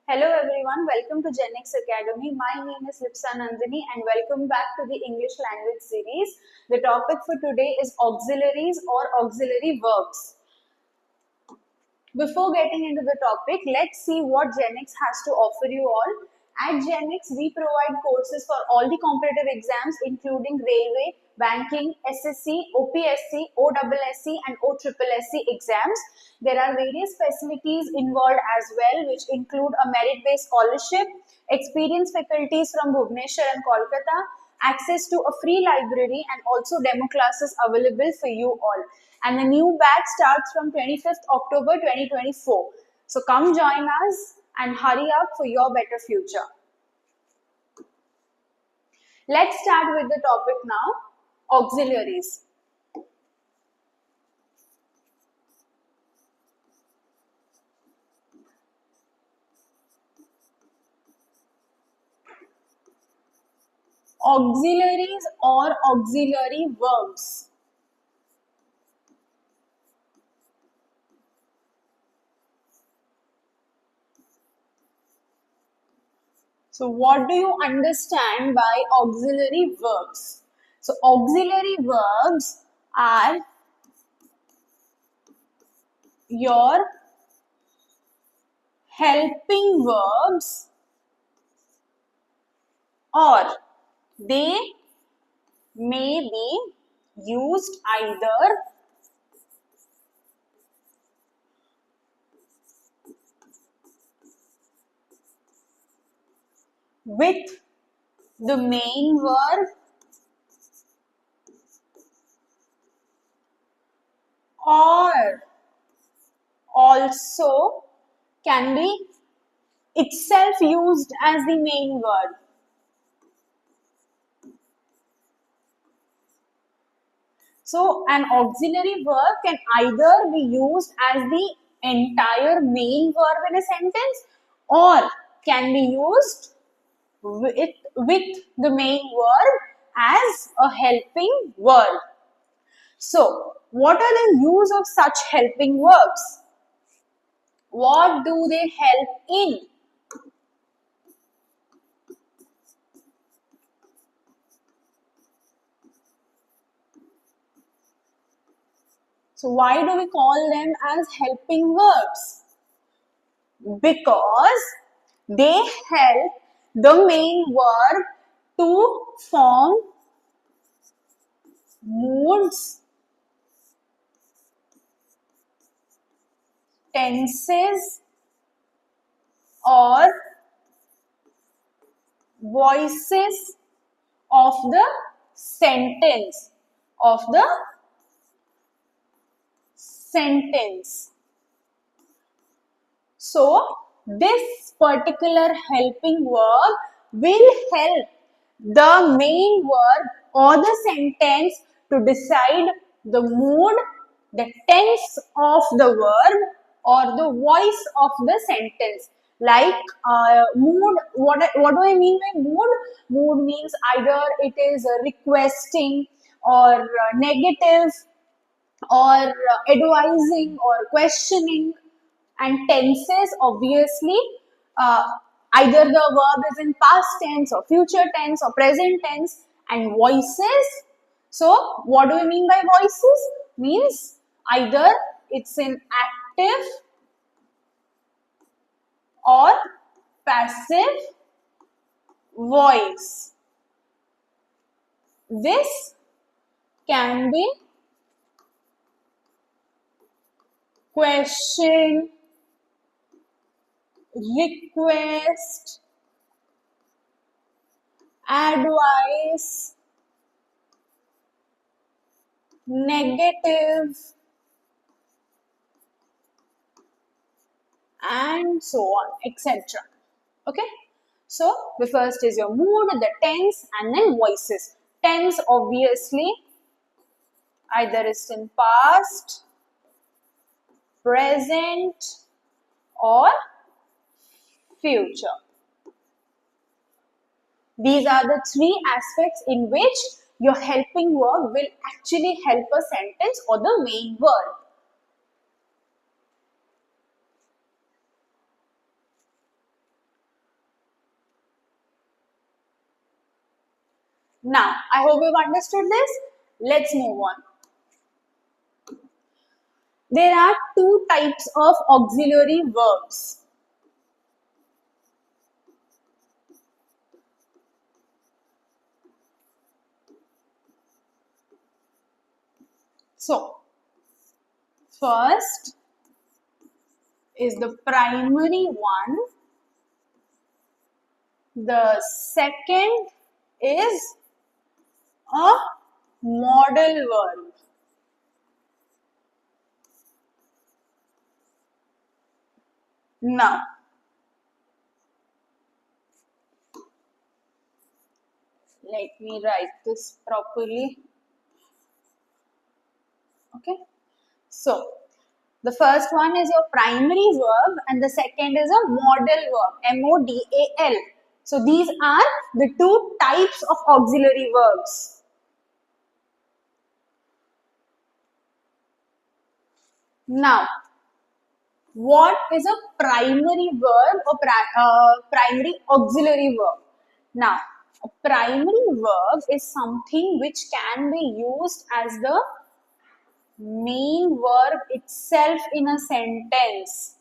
Hello everyone, welcome to GenX Academy. My name is LIPSA Nandini and welcome back to the English language series. The topic for today is auxiliaries or auxiliary verbs. Before getting into the topic, let's see what GenX has to offer you all. At GenX, we provide courses for all the competitive exams including railway, banking, SSC, OPSC, OSSC and OSSC exams. There are various facilities involved as well, which include a merit-based scholarship, experienced faculties from Bhubaneswar and Kolkata, access to a free library and also demo classes available for you all. And the new batch starts from 25th October 2024. So come join us and hurry up for your better future. Let's start with the topic now, auxiliaries. Auxiliaries or auxiliary verbs. So what do you understand by auxiliary verbs? So auxiliary verbs are your helping verbs, or they may be used either with the main verb or also can be itself used as the main verb. So an auxiliary verb can either be used as the entire main verb in a sentence or can be used with the main verb as a helping verb. So, what are the use of such helping verbs? What do they help in? So, why do we call them as helping verbs? Because they help the main verb to form moods, tenses, or voices of the sentence. So, this particular helping verb will help the main verb or the sentence to decide the mood, the tense of the verb or the voice of the sentence. Like mood, what do I mean by mood? Mood means either it is requesting or negative or advising or questioning. And tenses, obviously, either the verb is in past tense or future tense or present tense. And voices, so what do we mean by voices? Means either it's in active or passive voice. This can be question, request, advice, negative, and so on, etc. Okay. So the first is your mood, the tense, and then voices. Tense, obviously, either is in past, present, or future. These are the three aspects in which your helping verb will actually help a sentence or the main verb. Now, I hope you've understood this. Let's move on. There are two types of auxiliary verbs. So, first is the primary one. The second is a modal verb. Now, let me write this properly. Okay. So, the first one is your primary verb and the second is a modal verb, M-O-D-A-L. So, these are the two types of auxiliary verbs. Now, what is a primary verb or primary auxiliary verb? Now, a primary verb is something which can be used as the main verb itself in a sentence.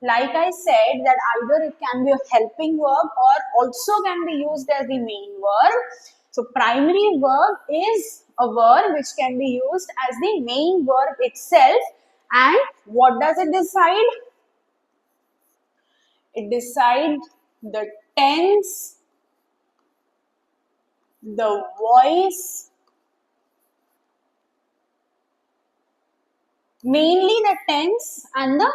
Like I said, that either it can be a helping verb or also can be used as the main verb. So, primary verb is a verb which can be used as the main verb itself. And what does it decide? It decides the tense, the voice, mainly the tense and the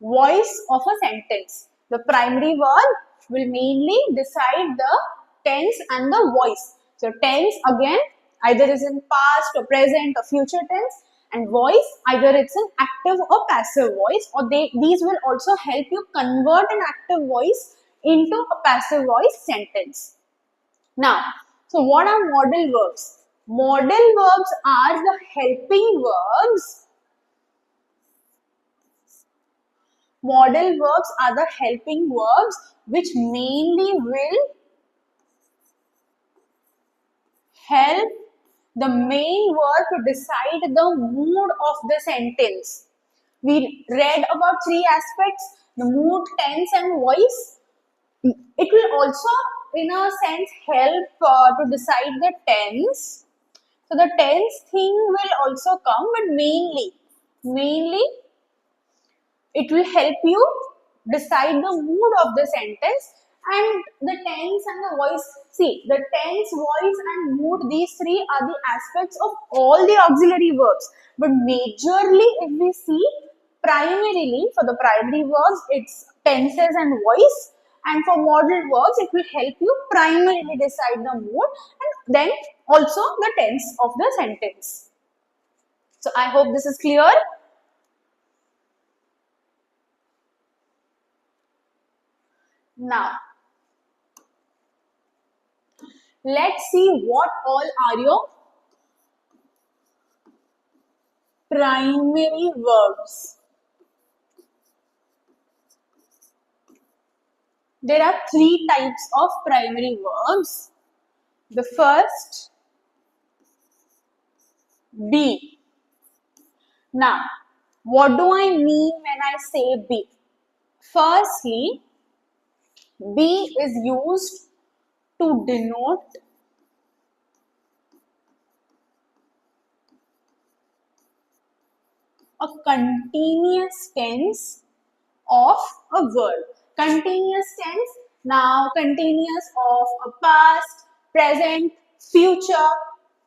voice of a sentence. The primary verb will mainly decide the tense and the voice. So, tense again either is in past or present or future tense, and voice either it's an active or passive voice, or these will also help you convert an active voice into a passive voice sentence. Now, so what are modal verbs? Modal verbs are the helping verbs. Modal verbs are the helping verbs which mainly will help the main verb to decide the mood of the sentence. We read about three aspects: the mood, tense and voice. It will also in a sense help to decide the tense. So the tense thing will also come, but mainly it will help you decide the mood of the sentence, and the tense and the voice. See, the tense, voice and mood, these three are the aspects of all the auxiliary verbs. But majorly if we see, primarily for the primary verbs, it's tenses and voice. And for modal verbs, it will help you primarily decide the mood and then also the tense of the sentence. So I hope this is clear. Now, let's see what all are your primary verbs. There are three types of primary verbs. The first, be. Now, what do I mean when I say be? Firstly, be is used to denote a continuous tense of a verb. Continuous tense, now continuous of a past, present, future,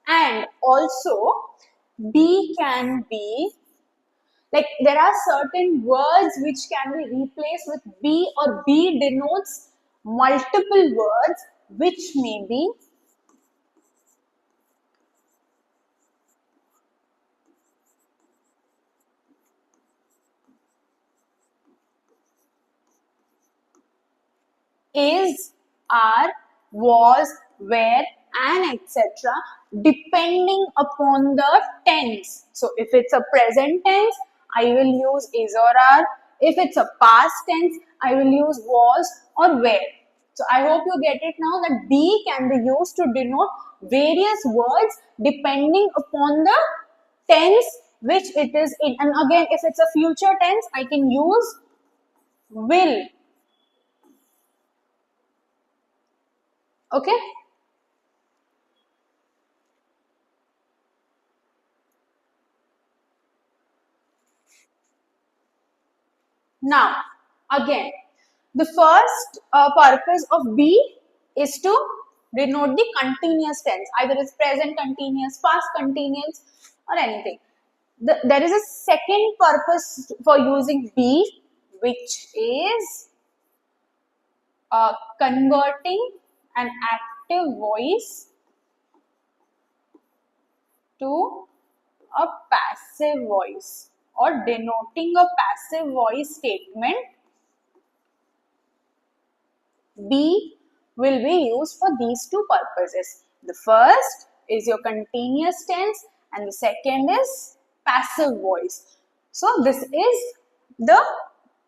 and also be can be, like there are certain words which can be replaced with be, or be denotes multiple words which may be is, are, was, were, and etc. depending upon the tense. So if it's a present tense, I will use is or are. If it's a past tense, I will use was or were. So I hope you get it now that be can be used to denote various words depending upon the tense which it is in. And again, if it's a future tense, I can use will. Okay. Now, again, the first purpose of be is to denote the continuous tense, either it's present continuous, past continuous, or anything. There is a second purpose for using be, which is converting an active voice to a passive voice, or denoting a passive voice statement. Be will be used for these two purposes. The first is your continuous tense and the second is passive voice. So this is the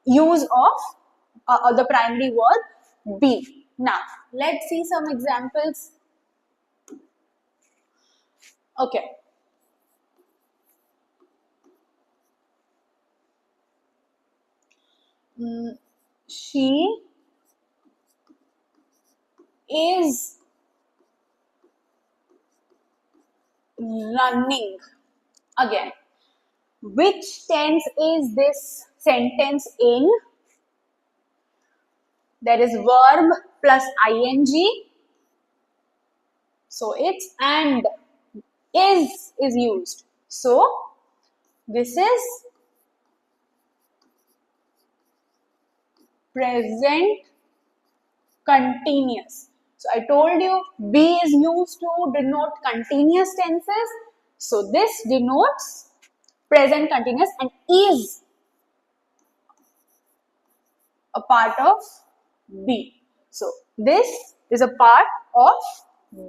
use of the primary word be. Now let's see some examples. Okay. She is running. Again, which tense is this sentence in? There is verb plus ing. So it's and is used. So this is present continuous. So I told you be is used to denote continuous tenses. So this denotes present continuous and is a part of be. So this is a part of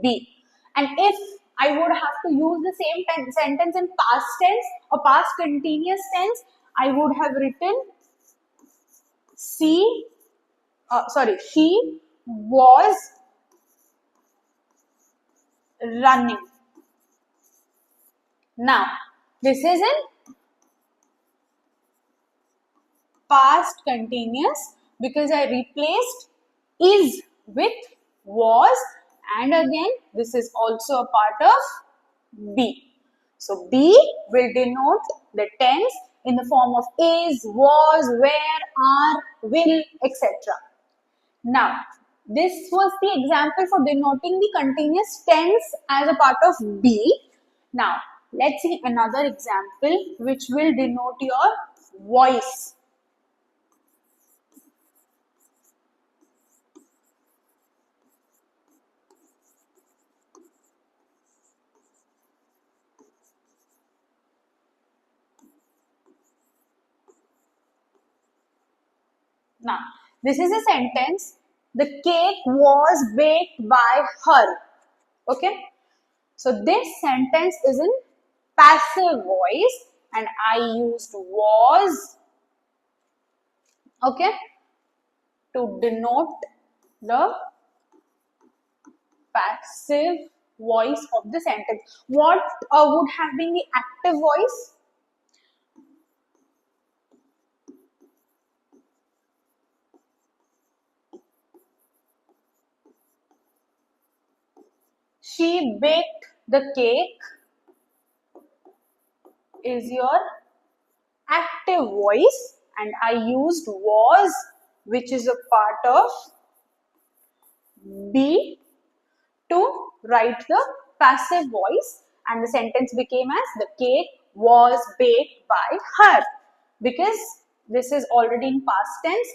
be. And if I would have to use the same sentence in past tense or past continuous tense, I would have written she was running. Now, this is in past continuous because I replaced is with was, and again this is also a part of be. So be will denote the tense in the form of is, was, were, are, will, etc. Now, this was the example for denoting the continuous tense as a part of be. Now, let's see another example which will denote your voice. Now, this is a sentence. The cake was baked by her. Okay. So, this sentence is in passive voice and I used was, okay, to denote the passive voice of the sentence. What would have been the active voice? She baked the cake is your active voice and I used was, which is a part of be, to write the passive voice, and the sentence became as the cake was baked by her, because this is already in past tense,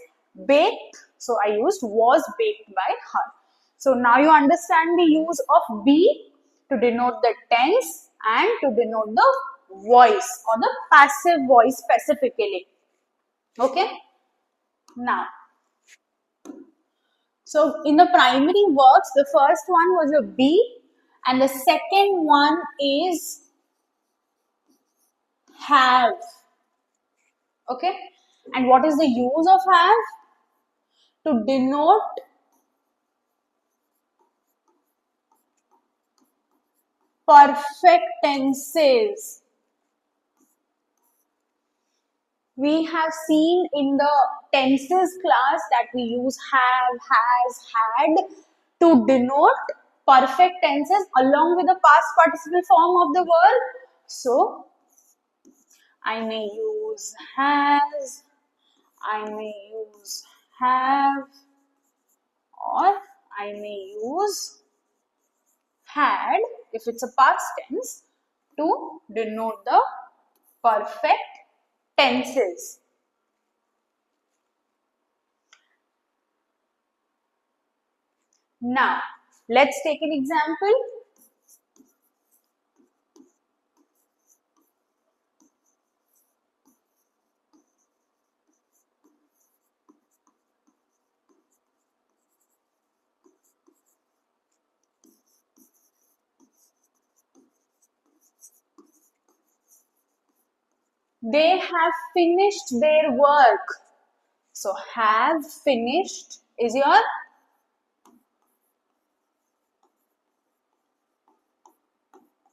baked, so I used was baked by her. So now you understand the use of be to denote the tense and to denote the voice or the passive voice specifically. Okay. Now, so in the primary works, the first one was a be and the second one is have. Okay. And what is the use of have? To denote perfect tenses. We have seen in the tenses class that we use have, has, had to denote perfect tenses along with the past participle form of the verb. So, I may use has, I may use have, or I may use had if it's a past tense to denote the perfect tenses. Now, let's take an example. They have finished their work. So, have finished is your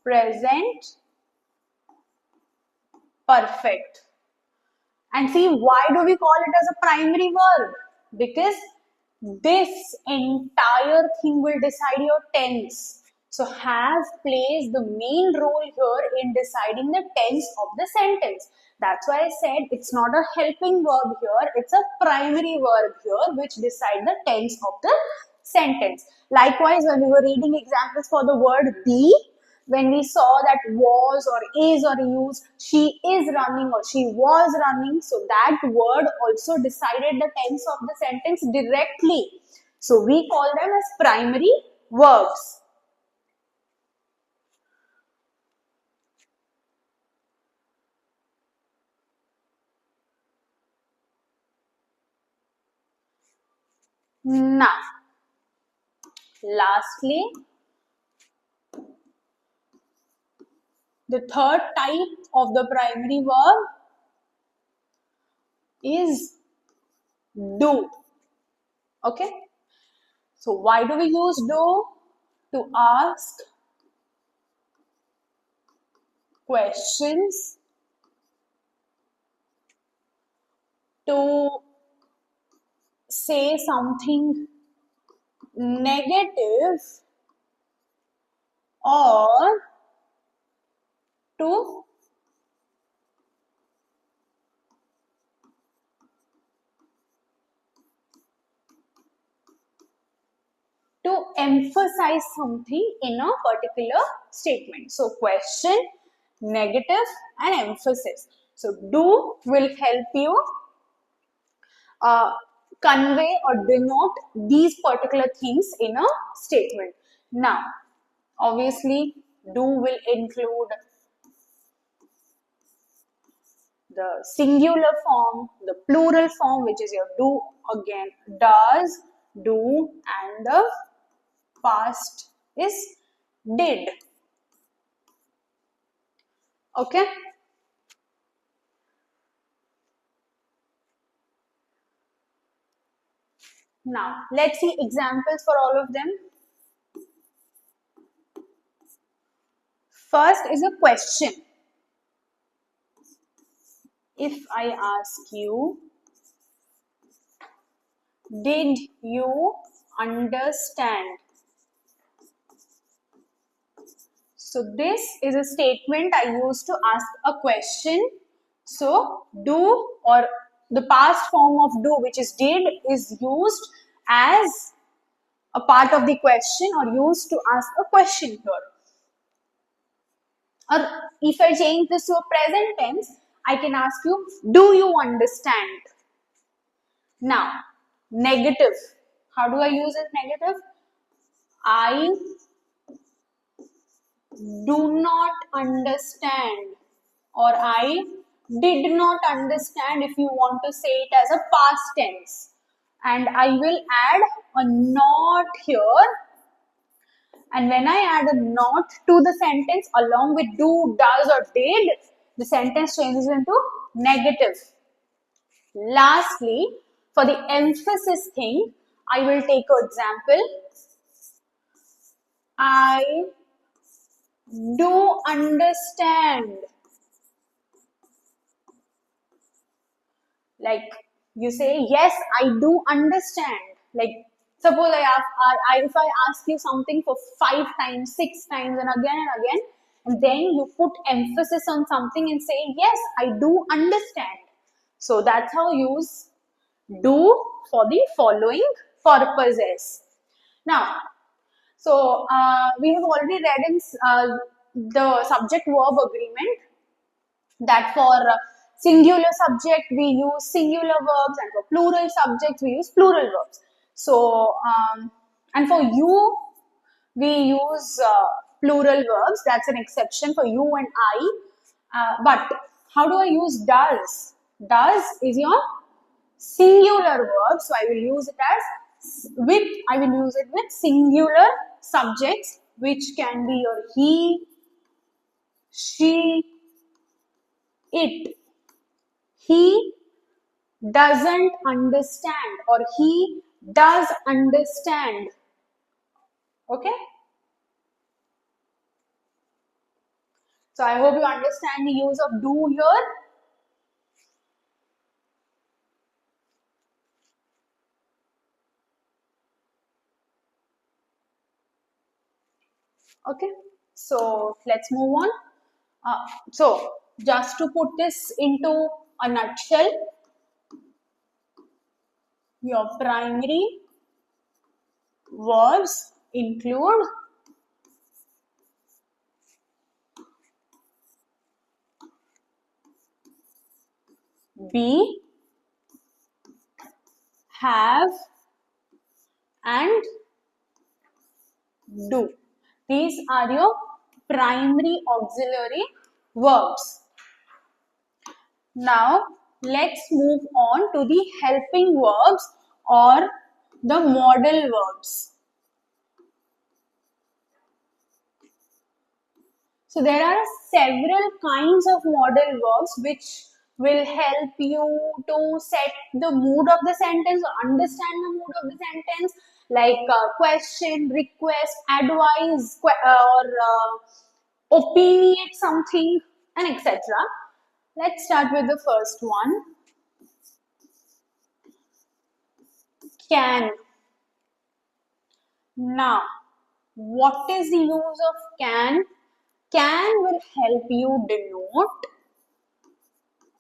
present perfect. And see, why do we call it as a primary verb? Because this entire thing will decide your tense. So, have plays the main role here in deciding the tense of the sentence. That's why I said it's not a helping verb here, it's a primary verb here which decides the tense of the sentence. Likewise, when we were reading examples for the word be, when we saw that was or is or used, she is running or she was running, so that word also decided the tense of the sentence directly. So we call them as primary verbs. Now, lastly, the third type of the primary verb is do. Okay? So why do we use do? To ask questions, to say something negative, or to emphasize something in a particular statement. So question, negative and emphasis. So do will help you convey or denote these particular things in a statement. Now, obviously, do will include the singular form, the plural form, which is your do again, does, do, and the past is did. Okay? Now, let's see examples for all of them. First is a question. If I ask you, did you understand? So this is a statement I use to ask a question. So do or the past form of do, which is did, is used as a part of the question or used to ask a question here. Or if I change this to a present tense, I can ask you, do you understand? Now, negative. How do I use it negative? I do not understand, or I did not understand if you want to say it as a past tense. And I will add a not here. And when I add a not to the sentence along with do, does or did, the sentence changes into negative. Lastly, for the emphasis thing, I will take an example. I Do understand. Like you say, yes, I do understand. Like suppose if I ask you something for 5 times, 6 times, and again, and then you put emphasis on something and say, yes, I do understand. So that's how you use do for the following purposes. Now, so we have already read in the subject verb agreement that for singular subject we use singular verbs and for plural subjects we use plural verbs. So and for you we use plural verbs. That's an exception for you and I. But how do I use does? Does is your singular verb, so I will use it with singular subjects, which can be your he, she, it. He doesn't understand or he does understand. Okay? So I hope you understand the use of do here. Okay? So let's move on. So just to put this into a nutshell, your primary verbs include be, have, and do. These are your primary auxiliary verbs. Now, let's move on to the helping verbs or the modal verbs. So, there are several kinds of modal verbs which will help you to set the mood of the sentence or understand the mood of the sentence, like question, request, advise, or opinionate something, and etc. Let's start with the first one. Can. Now, what is the use of can? Can will help you denote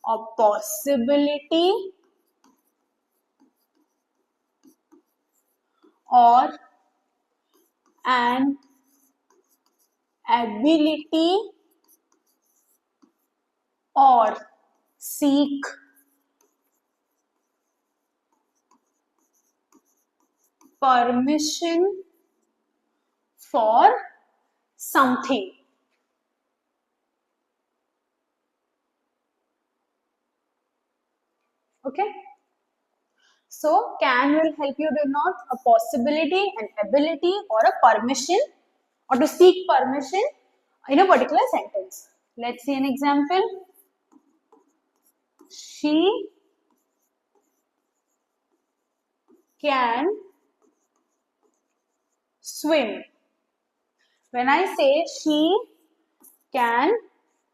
a possibility or an ability or seek permission for something. Okay? So, can will help you denote a possibility, an ability, or a permission, or to seek permission in a particular sentence. Let's see an example. She can swim. When I say she can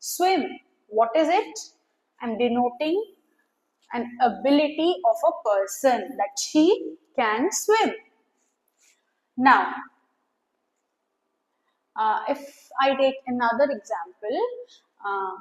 swim, what is it? I'm denoting an ability of a person that she can swim. Now, if I take another example, uh,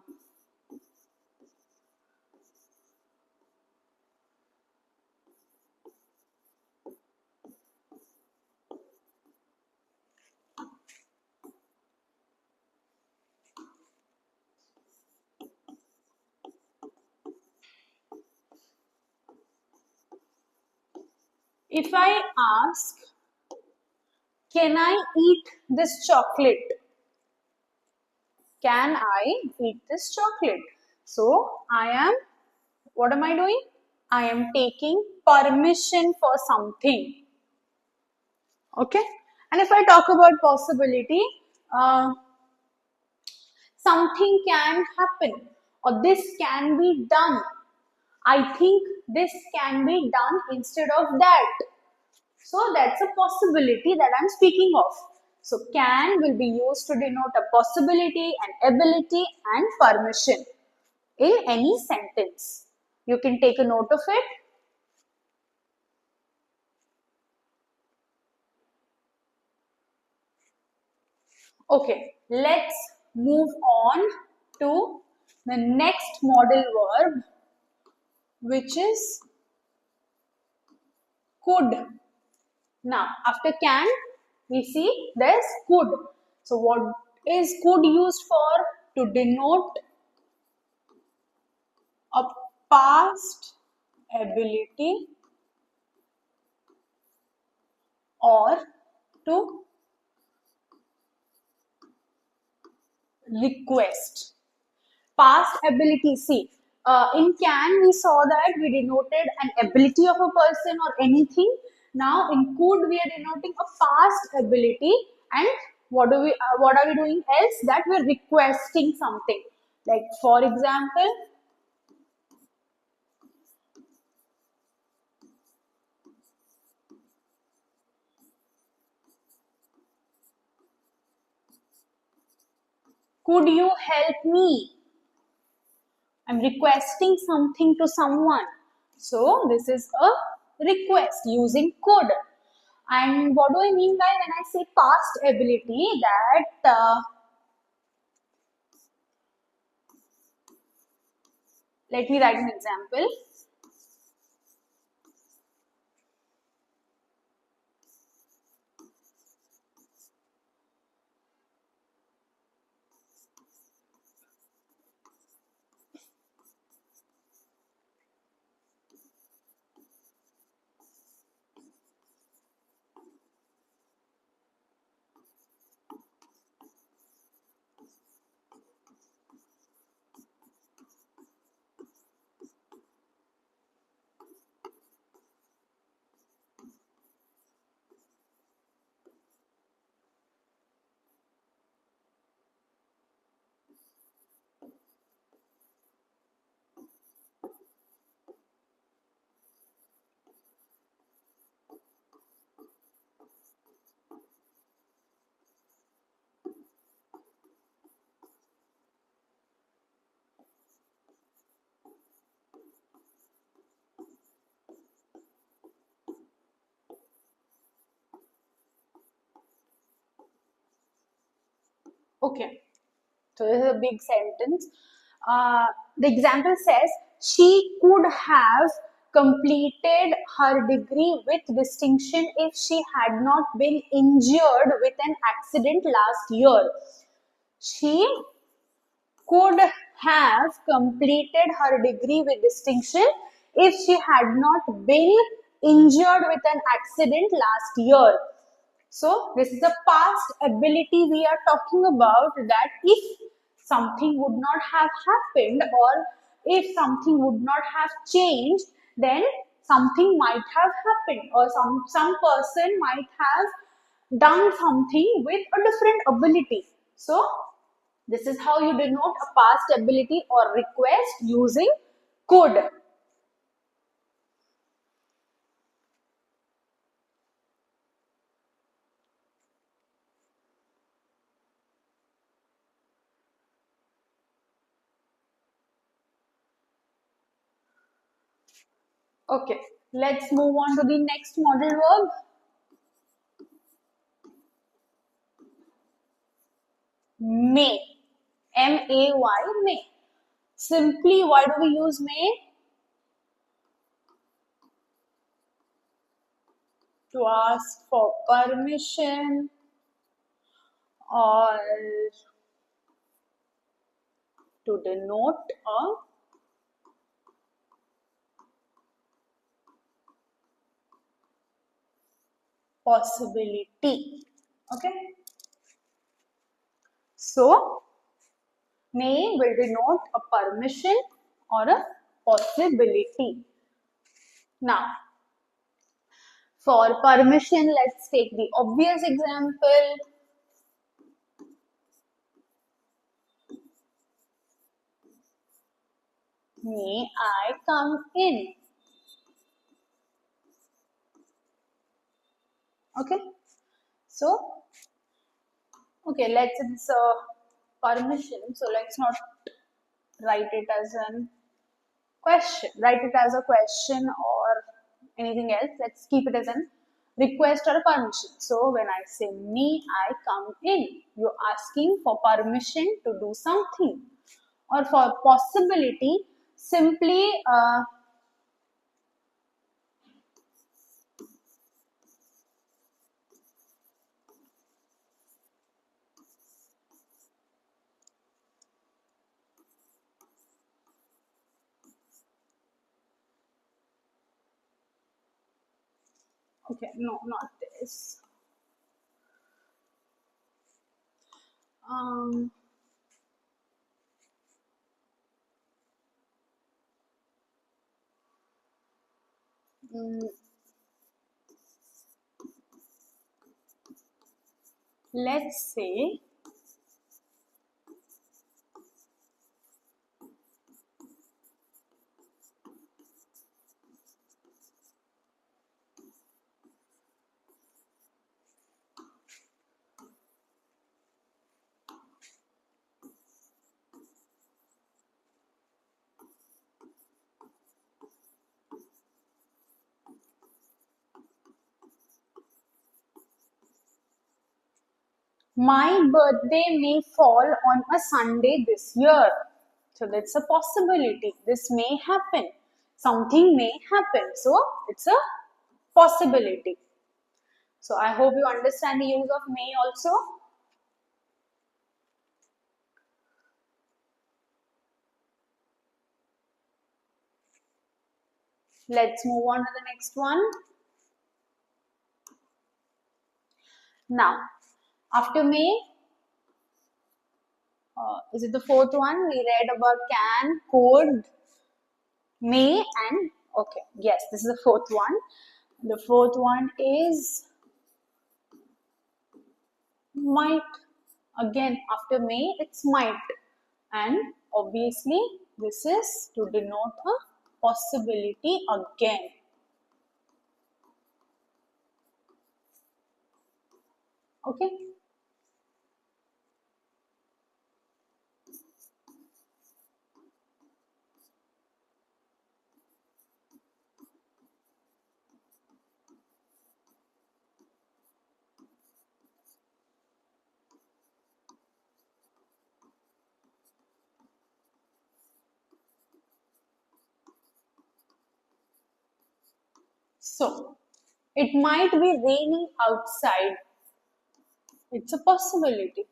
if I ask, can I eat this chocolate? Can I eat this chocolate? So, what am I doing? I am taking permission for something. Okay? And if I talk about possibility, something can happen or this can be done. I think this can be done instead of that. So that's a possibility that I'm speaking of. So can will be used to denote a possibility, an ability and permission in any sentence. You can take a note of it. Okay, let's move on to the next modal verb, which is could. Now, after can, we see there's could. So, what is could used for? To denote a past ability or to request. Past ability, see, in can we saw that we denoted an ability of a person or anything. Now in could we are denoting a past ability, and what are we doing else? That we're requesting something. Like for example, could you help me? I'm requesting something to someone. So this is a request using could. And what do I mean by when I say past ability? That let me write an example. Okay, so this is a big sentence. The example says she could have completed her degree with distinction if she had not been injured with an accident last year. She could have completed her degree with distinction if she had not been injured with an accident last year. So this is the past ability we are talking about, that if something would not have happened or if something would not have changed, then something might have happened, or some person might have done something with a different ability. So this is how you denote a past ability or request using could. Okay, let's move on to the next modal verb. May. M-A-Y, may. Simply, why do we use may? To ask for permission or to denote a possibility. Okay. So, may will denote a permission or a possibility. Now, for permission, let's take the obvious example. May I come in? Okay. So, Okay, let's it's permission. So let's not write it as an question. Write it as a question or anything else. Let's keep it as an request or a permission. So when I say me, I come in. You're asking for permission to do something, or for possibility. Simply okay, no, not this. Um, mm, let's say my birthday may fall on a Sunday this year. So that's a possibility. This may happen. Something may happen. So it's a possibility. So I hope you understand the use of may also. Let's move on to the next one. Now, after may, is it the fourth one? We read about can, could, may, and okay, yes, this is the fourth one. The fourth one is might. Again, after may, it's might, and obviously, this is to denote a possibility again. Okay. So, it might be raining outside. It's a possibility.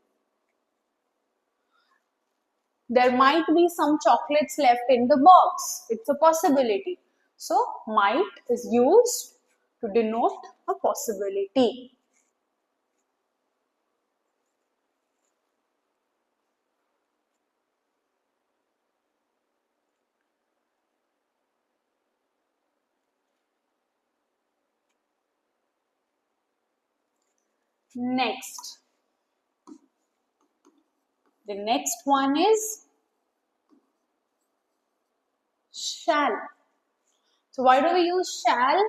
There might be some chocolates left in the box. It's a possibility. So, might is used to denote a possibility. Next. The next one is shall. So, why do we use shall?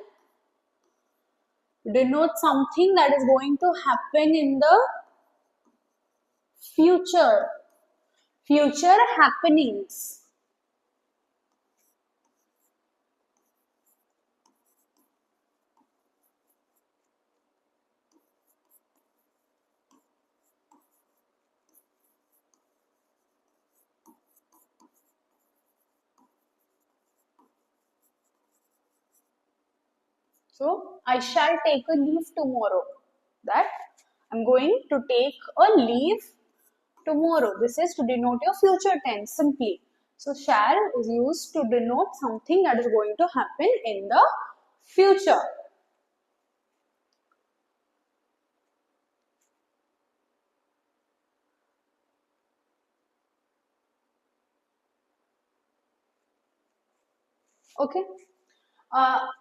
To denote something that is going to happen in the future. Future happenings. So, I shall take a leave tomorrow. That I'm going to take a leave tomorrow. This is to denote your future tense simply. So, shall is used to denote something that is going to happen in the future. Okay.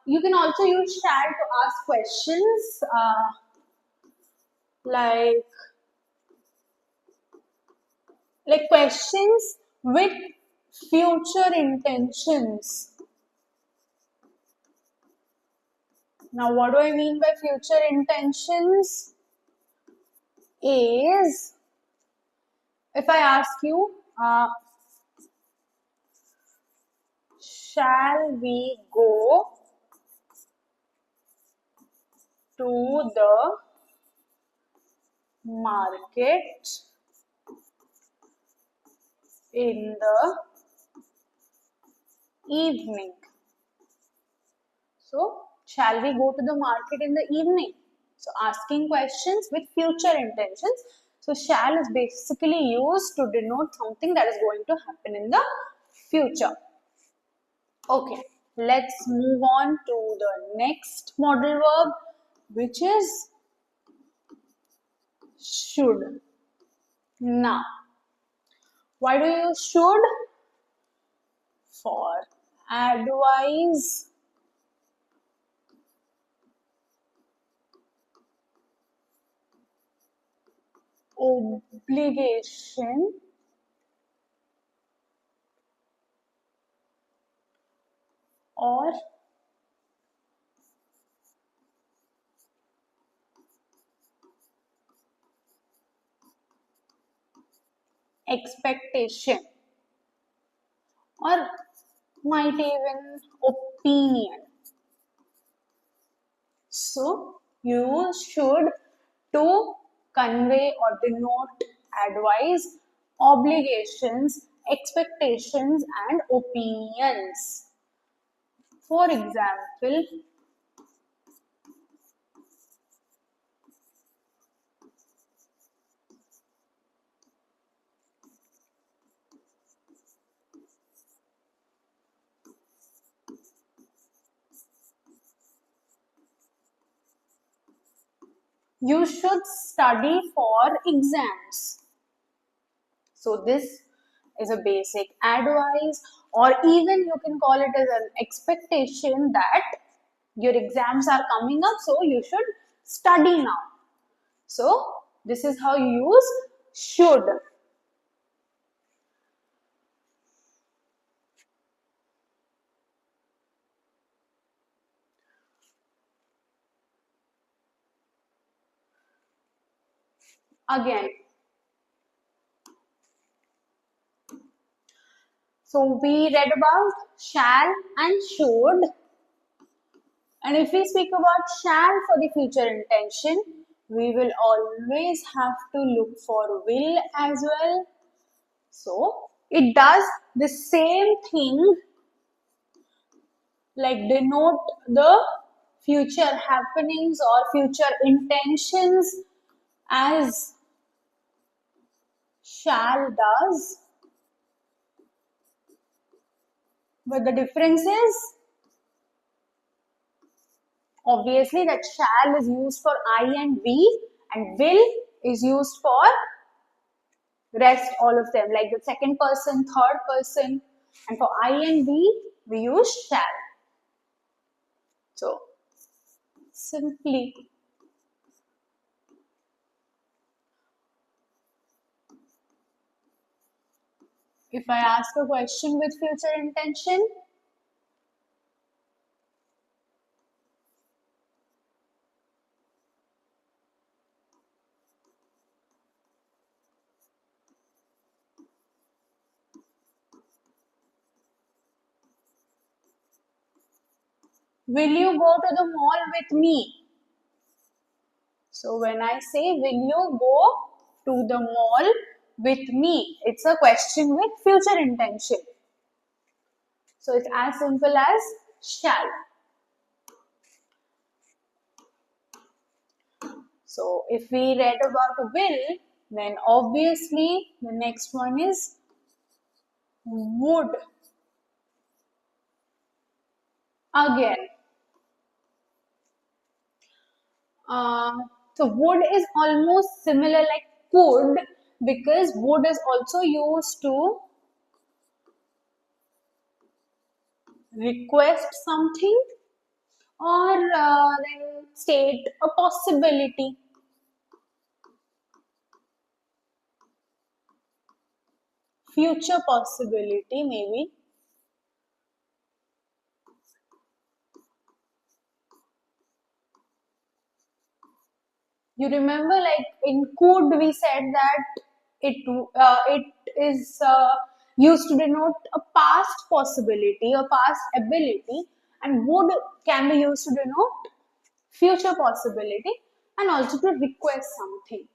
You can also use shall to ask questions like questions with future intentions. Now, what do I mean by future intentions? is, if I ask you, shall we go to the market in the evening? So, shall we go to the market in the evening? So, asking questions with future intentions. So, shall is basically used to denote something that is going to happen in the future. Okay, let's move on to the next modal verb, which is should. Now, why do you use should? For advise, obligation, or expectation, or might even opinion. So, you should to convey or denote advice, obligations, expectations, and opinions. For example, you should study for exams. So this is a basic advice, or even you can call it as an expectation that your exams are coming up, so you should study now. So this is how you use should. Again, so we read about shall and should. And if we speak about shall for the future intention, we will always have to look for will as well. So it does the same thing, like denote the future happenings or future intentions as shall does. But the difference is, obviously, that shall is used for I and we, and will is used for rest, all of them, like the second person, third person, and for I and we use shall. So, simply, if I ask a question with future intention, will you go to the mall with me? So when I say, will you go to the mall with me? It's a question with future intention. So it's as simple as shall. So if we read about will, then obviously the next one is would. Again, so would is almost similar like could, because would is also used to request something, or then state a possibility. Future possibility maybe. You remember, like in could, we said that it is used to denote a past possibility, a past ability, and would can be used to denote future possibility and also to request something.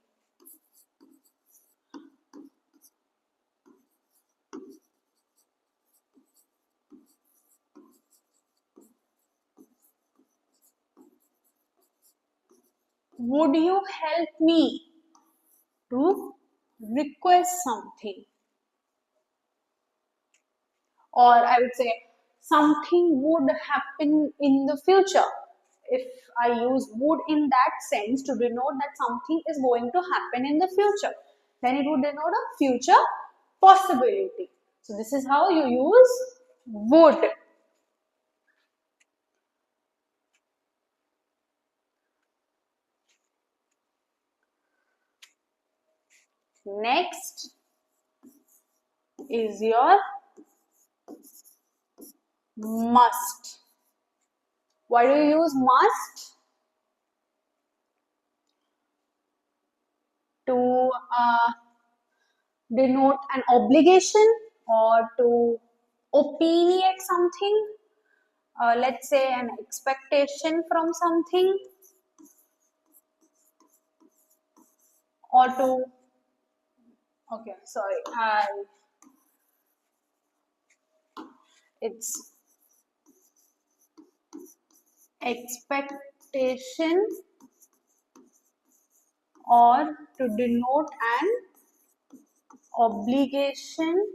Would you help me to request something? Or I would say something would happen in the future. If I use would in that sense to denote that something is going to happen in the future, then it would denote a future possibility. So this is how you use would. Next is your must. Why do you use must? To denote an obligation or to opinionate something, let's say an expectation from something, or to, okay, sorry, it's expectation or to denote an obligation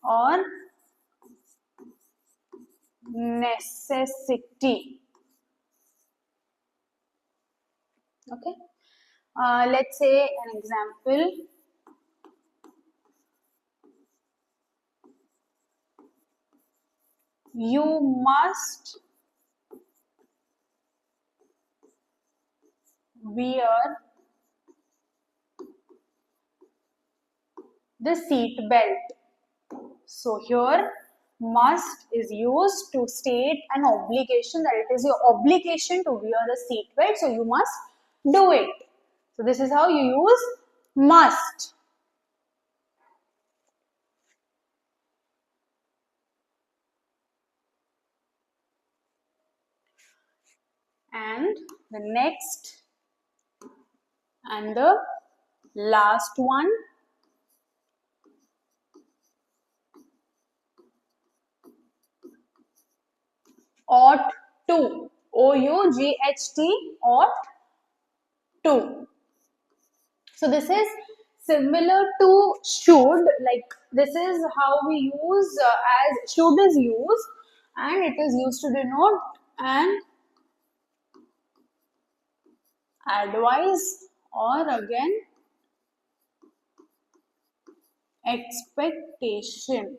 or necessity. Okay, let's say an example. You must wear the seat belt. So here must is used to state an obligation, that it is your obligation to wear a seat belt, so you must do it. So this is how you use must. And the next and the last one, ought to. O-U-G-H-T, ought to. So this is similar to should, like this is how we use as should is used, and it is used to denote an advice or again expectation.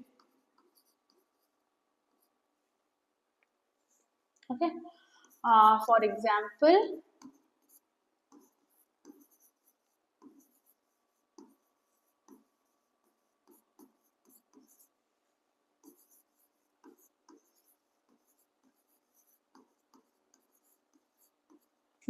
Okay, for example,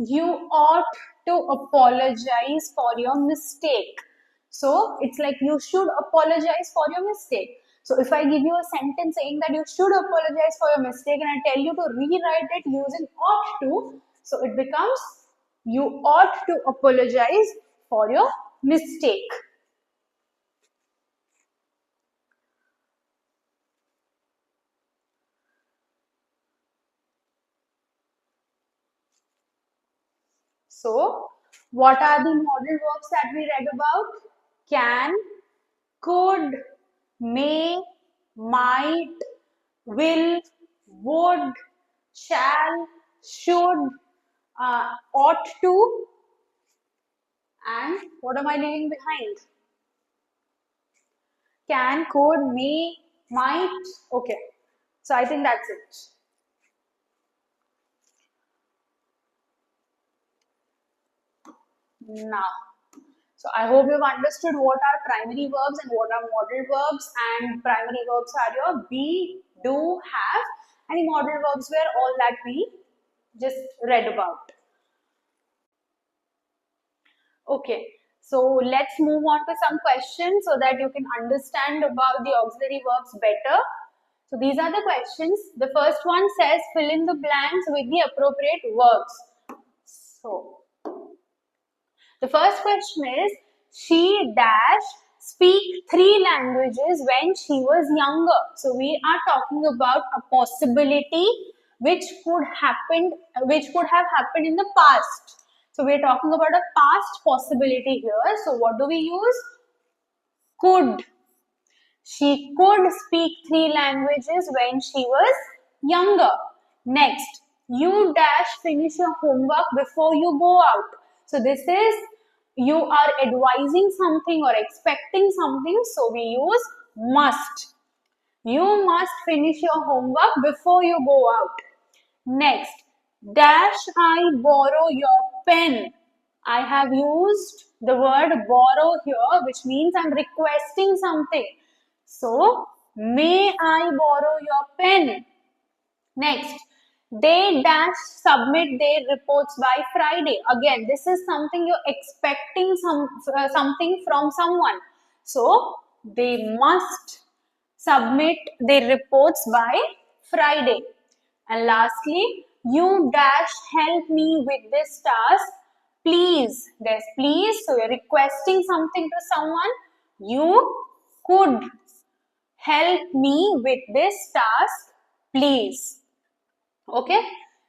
you ought to apologize for your mistake. So it's like you should apologize for your mistake. So if I give you a sentence saying that you should apologize for your mistake and I tell you to rewrite it using ought to, so it becomes you ought to apologize for your mistake. So what are the model verbs that we read about? Can, could, may, might, will, would, shall, should, ought to, and what am I leaving behind? Can, could, may, might. Okay, so I think that's it. Now, so I hope you've understood what are primary verbs and what are modal verbs, and primary verbs are your be, do, have, and the modal verbs were all that we just read about. Okay, so let's move on to some questions so that you can understand about the auxiliary verbs better. So these are the questions. The first one says fill in the blanks with the appropriate verbs. So the first question is she dash speak 3 languages when she was younger. So we are talking about a possibility which could have happened in the past. So we are talking about a past possibility here. So what do we use? Could. She could speak 3 languages when she was younger. Next, you dash finish your homework before you go out. So this is you are advising something or expecting something. So we use must. You must finish your homework before you go out. Next, dash I borrow your pen. I have used the word borrow here, which means I'm requesting something. So, may I borrow your pen? Next, they dash submit their reports by Friday. Again, this is something you're expecting something from someone. So, they must submit their reports by Friday. And lastly, you dash help me with this task. Please, there's please. So, you're requesting something to someone. You could help me with this task, please. Okay,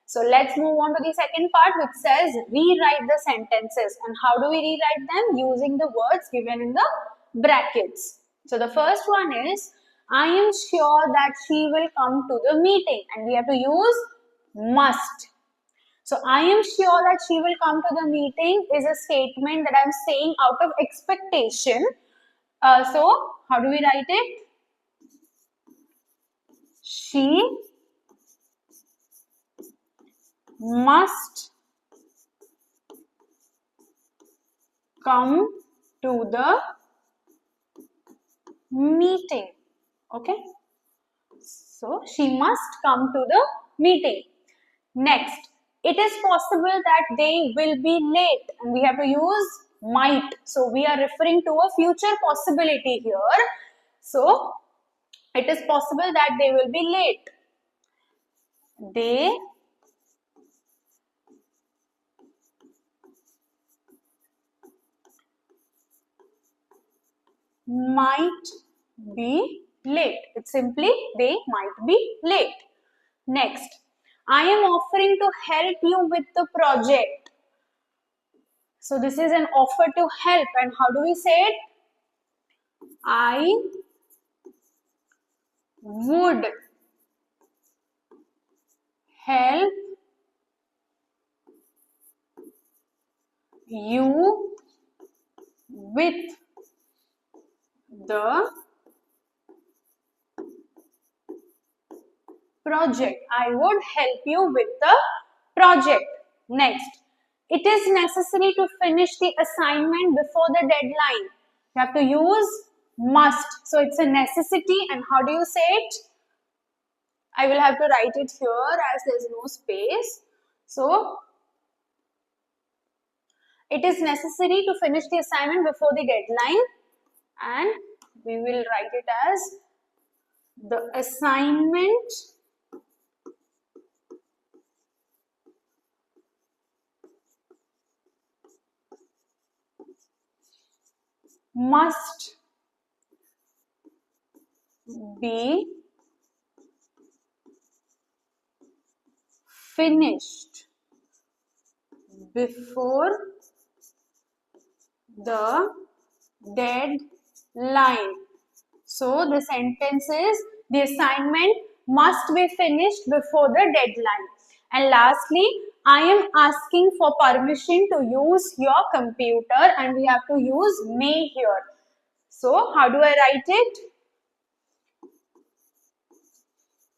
so let's move on to the second part, which says rewrite the sentences. And how do we rewrite them? Using the words given in the brackets. So the first one is I am sure that she will come to the meeting, and we have to use must. So I am sure that she will come to the meeting is a statement that I'm saying out of expectation. So how do we write it? She must come to the meeting. Okay, so she must come to the meeting. Next, it is possible that they will be late, and we have to use might. So we are referring to a future possibility here. So it is possible that they will be late. They might be late. It's simply they might be late. Next, I am offering to help you with the project. So this is an offer to help, and how do we say it? I would help you with the project. I would help you with the project. Next, it is necessary to finish the assignment before the deadline. You have to use must. So it's a necessity, and how do you say it? I will have to write it here as there is no space. So it is necessary to finish the assignment before the deadline, and we will write it as the assignment must be finished before the deadline. So the sentence is the assignment must be finished before the deadline. And lastly, I am asking for permission to use your computer, and we have to use may here. So how do I write it?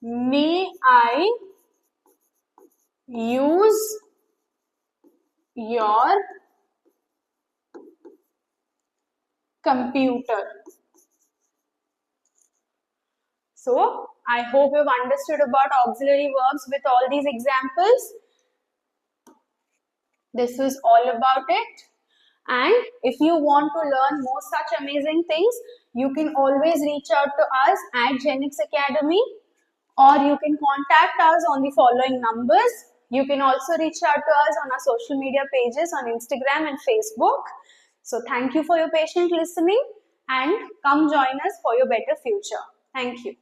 May I use your computer? So I hope you've understood about auxiliary verbs with all these examples. This was all about it. And if you want to learn more such amazing things, you can always reach out to us at Genix Academy, or you can contact us on the following numbers. You can also reach out to us on our social media pages on Instagram and Facebook. So thank you for your patient listening, and come join us for your better future. Thank you.